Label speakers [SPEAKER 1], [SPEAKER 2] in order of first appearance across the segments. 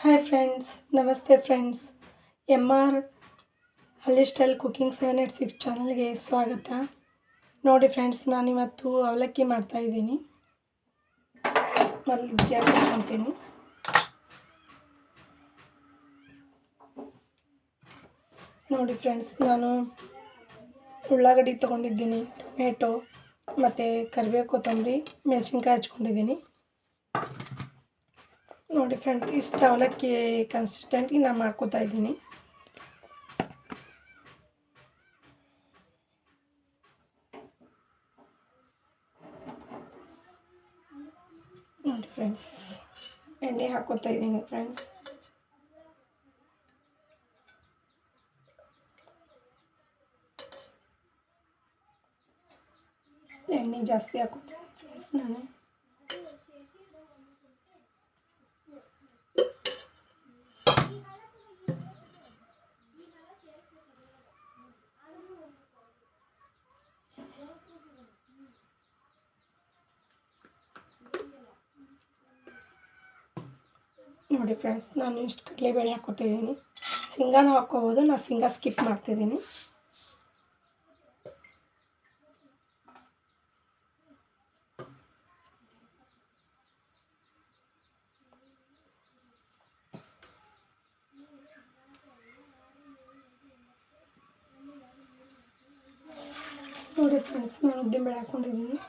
[SPEAKER 1] Hi friends, ನಮಸ್ತೆ friends. MR ಹಳ್ಳಿ style cooking 786 ಚಾನಲ್ಗೆ ಸ್ವಾಗತ. ನೋಡಿ ಫ್ರೆಂಡ್ಸ್, ನಾನಿವತ್ತು ಅವಲಕ್ಕಿ ಮಾಡ್ತಾಯಿದ್ದೀನಿ. ಗ್ಯಾಸ್ ಹಾಕ್ಕೊತೀನಿ. ನೋಡಿ ಫ್ರೆಂಡ್ಸ್, ನಾನು ಉಳ್ಳಾಗಡ್ಡಿ ತೊಗೊಂಡಿದ್ದೀನಿ, ಟೊಮೆಟೊ ಮತ್ತು ಕರಿಬೇವು, ಕೊತ್ತಂಬರಿ, ಮೆಣಸಿನ್ಕಾಯಿ ಹಚ್ಕೊಂಡಿದ್ದೀನಿ. ನೋಡಿ ಫ್ರೆಂಡ್ಸ್, ಇಷ್ಟು ಅವಲಕ್ಕಿ ಕನ್ಸಿಸ್ಟೆಂಟ್ಗೆ ನಾನು ಮಾಡ್ಕೋತಾ ಇದ್ದೀನಿ. ನೋಡಿ ಫ್ರೆಂಡ್ಸ್, ಎಣ್ಣೆ ಹಾಕೋತಾ ಇದ್ದೀನಿ ಫ್ರೆಂಡ್ಸ್. ಎಣ್ಣೆ ಜಾಸ್ತಿ ಹಾಕೋತೀನಿ ಫ್ರೆಂಡ್ಸ್ ನಾನು. ನೋಡಿ ಫ್ರೆಂಡ್ಸ್, ನಾನು ಇಷ್ಟು ಕಡಲೆಬೇಳೆ ಹಾಕ್ಕೊತಿದ್ದೀನಿ. ಶೇಂಗಾನೂ ಹಾಕ್ಕೋಬೋದು, ನಾನು ಶೇಂಗಾ ಸ್ಕಿಪ್ ಮಾಡ್ತಿದ್ದೀನಿ. ನೋಡಿ ಫ್ರೆಂಡ್ಸ್, ನಾನು ಉದ್ದಿನಬೇಳೆ ಹಾಕ್ಕೊಂಡಿದ್ದೀನಿ.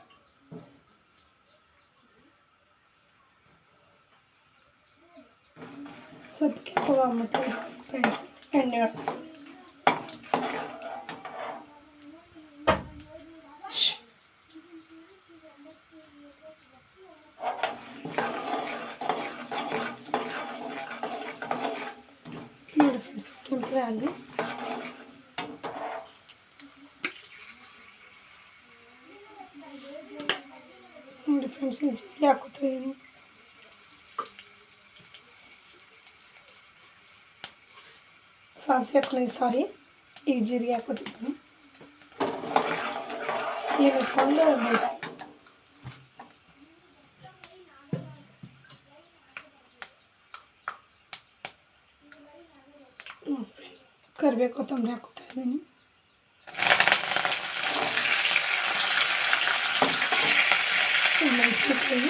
[SPEAKER 1] ಸ್ವಲ್ಪ ಕೆಂಪಗಾಗ್ಬಿಟ್ಟು ಫ್ರೆಂಡ್ಸ್ ಎಣ್ಣೆ ನೋಡಿ ಫ್ರೆಂಡ್ಸ್, ಕೆಂಪಗೆ ಆಗಲಿ. ನೋಡಿ ಫ್ರೆಂಡ್ಸ್, ಜೀರಿಗೆ ಹಾಕ್ಕೊತಿದ್ದೀನಿ. ಸಾಸಿವೆ ಹಾಕ್ಕೊಂಡಿದ್ದೀನಿ, ಈಗ ಜೀರಿಗೆ ಹಾಕ್ಕೊತಿದ್ದೀನಿ. ನೀರು ಇಟ್ಕೊಂಡು ಕರಿಬೇವು, ಕೊತ್ತಂಬರಿ ಹಾಕ್ಕೊತಾ ಇದ್ದೀನಿ. ಮೆಣಸಿನ್ಕಾಯಿ,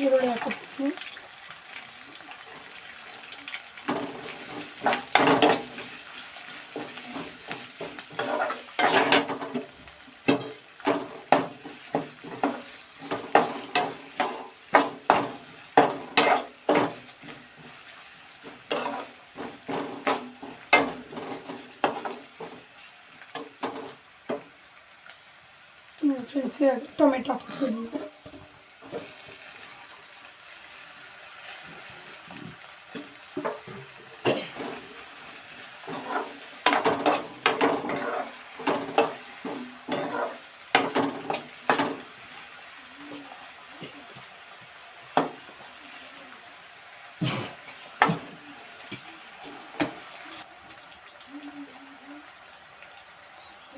[SPEAKER 1] ಈರುಳ್ಳಿ ಹಾಕ್ಕೊತೀನಿ. ಫ್ರೆಂಡ್ಸ್, ಟೊಮೆಟೊ ಹಾಕ್ತೀನಿ.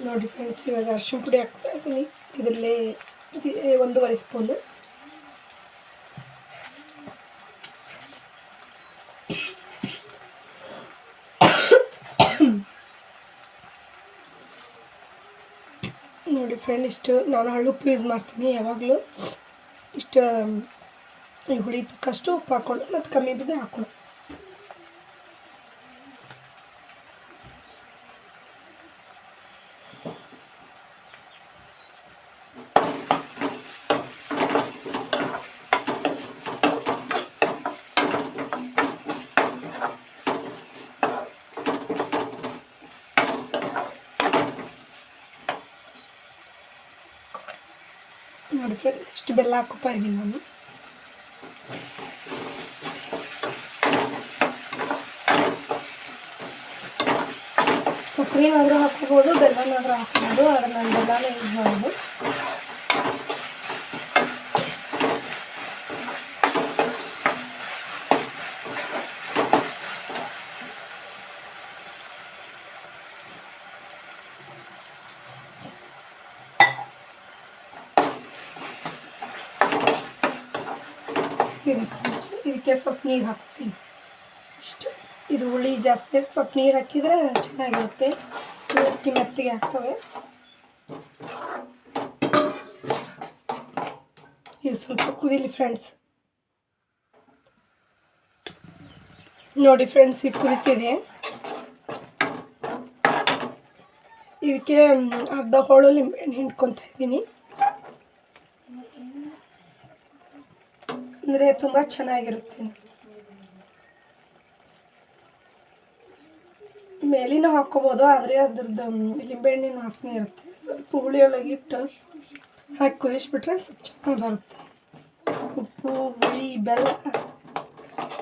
[SPEAKER 1] ನೋಡಿ ಫ್ರೆಂಡ್ಸ್, ಇವಾಗ ಅರಿಶಿನ ಪುಡಿ ಹಾಕ್ತಾ ಇದ್ದೀನಿ. ಇದರಲ್ಲೇ 1.5 ಸ್ಪೂನು. ನೋಡಿ ಫ್ರೆಂಡ್, ಇಷ್ಟು ನಾನು ಹಳ್ಳುಪ್ಪು ಯೂಸ್ ಮಾಡ್ತೀನಿ ಯಾವಾಗಲೂ. ಇಷ್ಟು ಹುಳಿ ತಕ್ಕಷ್ಟು ಉಪ್ಪು ಹಾಕ್ಕೊಂಡು ಮತ್ತು ಕಮ್ಮಿ ಬಿದ್ದರೆ ಹಾಕ್ಕೊಂಡು. ನೋಡಿ ಫ್ರೆಂಡ್ಸ್, ಇಷ್ಟು ಬೆಲ್ಲ ಹಾಕ್ಕೊತಾ ಇದ್ದೀನಿ ನಾನು. ಸಕ್ಕರೆನಾದರೂ ಹಾಕ್ಕೋಬೋದು, ಬೆಲ್ಲನಾದರೂ ಹಾಕ್ಬೋದು, ಆದರೆ ನಾನು ಬೆಲ್ಲನೇ ಯೂಸ್ ಮಾಡೋದು. ಹಾಕ್ತೀನಿ ಫ್ರೆಂಡ್ಸ್. ಇದಕ್ಕೆ ಸ್ವಲ್ಪ ನೀರು ಹಾಕ್ತೀನಿ ಇಷ್ಟು. ಇದು ಹುಳಿ ಜಾಸ್ತಿ ಸ್ವಲ್ಪ ನೀರು ಹಾಕಿದರೆ ಚೆನ್ನಾಗಿರುತ್ತೆ, ಅವಲಕ್ಕಿ ಮೆತ್ತಗೆ ಆಗ್ತವೆ. ಇದು ಸ್ವಲ್ಪ ಕುದೀಲಿ ಫ್ರೆಂಡ್ಸ್. ನೋಡಿ ಫ್ರೆಂಡ್ಸ್, ಇದು ಕುದೀತಿದೆ. ಇದಕ್ಕೆ ಅರ್ಧ ಹೋಳು ಲಿಂಬೆಹಣ್ಣು ಹಿಂಡ್ಕೊತಾ ಇದ್ದೀನಿ, ಅಂದರೆ ತುಂಬ ಚೆನ್ನಾಗಿರುತ್ತೆ. ಮೇಲಿನೂ ಹಾಕ್ಕೋಬೋದು, ಆದರೆ ಅದ್ರದ್ದು ಲಿಂಬೆಹಣ್ಣಿನ ವಾಸನೆ ಇರುತ್ತೆ. ಸ್ವಲ್ಪ ಹುಳಿಯೊಳಗಿಟ್ಟು ಹಾಕಿ ಕುದಿಸ್ಬಿಟ್ರೆ ಸ್ವಲ್ಪ ಚೆನ್ನಾಗಿ ಬರುತ್ತೆ. ಉಪ್ಪು, ಹುಳಿ, ಬೆಲ್ಲ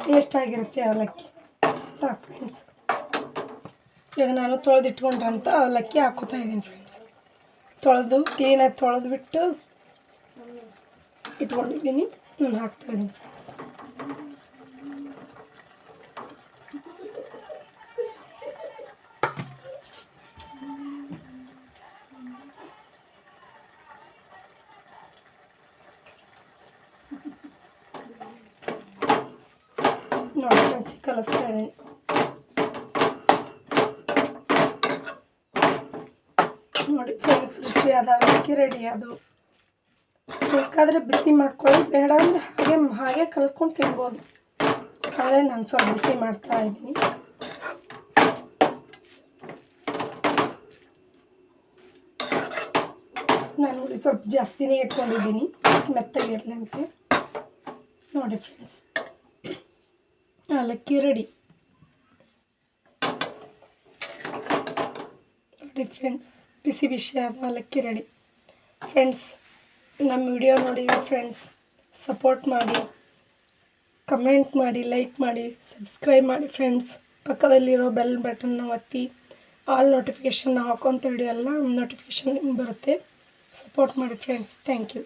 [SPEAKER 1] ಟೇಸ್ಟಾಗಿರುತ್ತೆ ಅವಲಕ್ಕಿ. ಸಾಕು ಫ್ರೆಂಡ್ಸ್. ಇವಾಗ ನಾನು ತೊಳೆದಿಟ್ಕೊಂಡ್ರಂತ ಅವಲಕ್ಕಿ ಹಾಕ್ಕೋತಾ ಇದ್ದೀನಿ ಫ್ರೆಂಡ್ಸ್. ಕ್ಲೀನಾಗಿ ತೊಳೆದ್ಬಿಟ್ಟು ಇಟ್ಕೊಂಡಿದ್ದೀನಿ, ನಾನು ಹಾಕ್ತಾಯಿದ್ದೀನಿ ಫ್ರೆಂಡ್ಸ್. ನೋಡಿ ಫ್ರೆಂಡ್ಸ್, ಕಲಿಸ್ತಾ ಇದ್ದೀನಿ. ನೋಡಿ ಫ್ರೆಂಡ್ಸ್, ರುಚಿಯಾದ ಅವಲಕ್ಕಿ ರೆಡಿ. ಅದು ಬೇಕಾದರೆ ಬಿಸಿ ಮಾಡ್ಕೊಳ್ಳಿ, ಬೇಡ ಅಂದರೆ ಹಾಗೆ ಕಲ್ತ್ಕೊಂಡು ತಿನ್ಬೋದು. ಆದರೆ ನಾನು ಸ್ವಲ್ಪ ಬಿಸಿ ಮಾಡ್ತಾ ಇದ್ದೀನಿ. ನಾನು ಹುಳಿ ಸ್ವಲ್ಪ ಜಾಸ್ತಿನೇ ಇಟ್ಕೊಂಡಿದ್ದೀನಿ, ಮೆತ್ತಗಿರಲಿ ಅಂತ. ನೋಡಿ ಫ್ರೆಂಡ್ಸ್, ಅವಲಕ್ಕಿ ರೆಡಿ. ನೋಡಿ ಫ್ರೆಂಡ್ಸ್, ಬಿಸಿ ಬಿಸಿಯಾದ ಅವಲಕ್ಕಿ ರೆಡಿ. ಫ್ರೆಂಡ್ಸ್, ನಮ್ಮ ವಿಡಿಯೋ ನೋಡಿದ್ರೆ ಫ್ರೆಂಡ್ಸ್ ಸಪೋರ್ಟ್ ಮಾಡಿ, ಕಮೆಂಟ್ ಮಾಡಿ, ಲೈಕ್ ಮಾಡಿ, ಸಬ್ಸ್ಕ್ರೈಬ್ ಮಾಡಿ ಫ್ರೆಂಡ್ಸ್. ಪಕ್ಕದಲ್ಲಿರೋ ಬೆಲ್ ಬಟನ್ನ ಒತ್ತಿ ಆಲ್ ನೋಟಿಫಿಕೇಷನ್ ಹಾಕೋಂಥ ವಿಡಿಯೋ ಎಲ್ಲ ನೋಟಿಫಿಕೇಷನ್ ಬರುತ್ತೆ. ಸಪೋರ್ಟ್ ಮಾಡಿ ಫ್ರೆಂಡ್ಸ್. Thank you.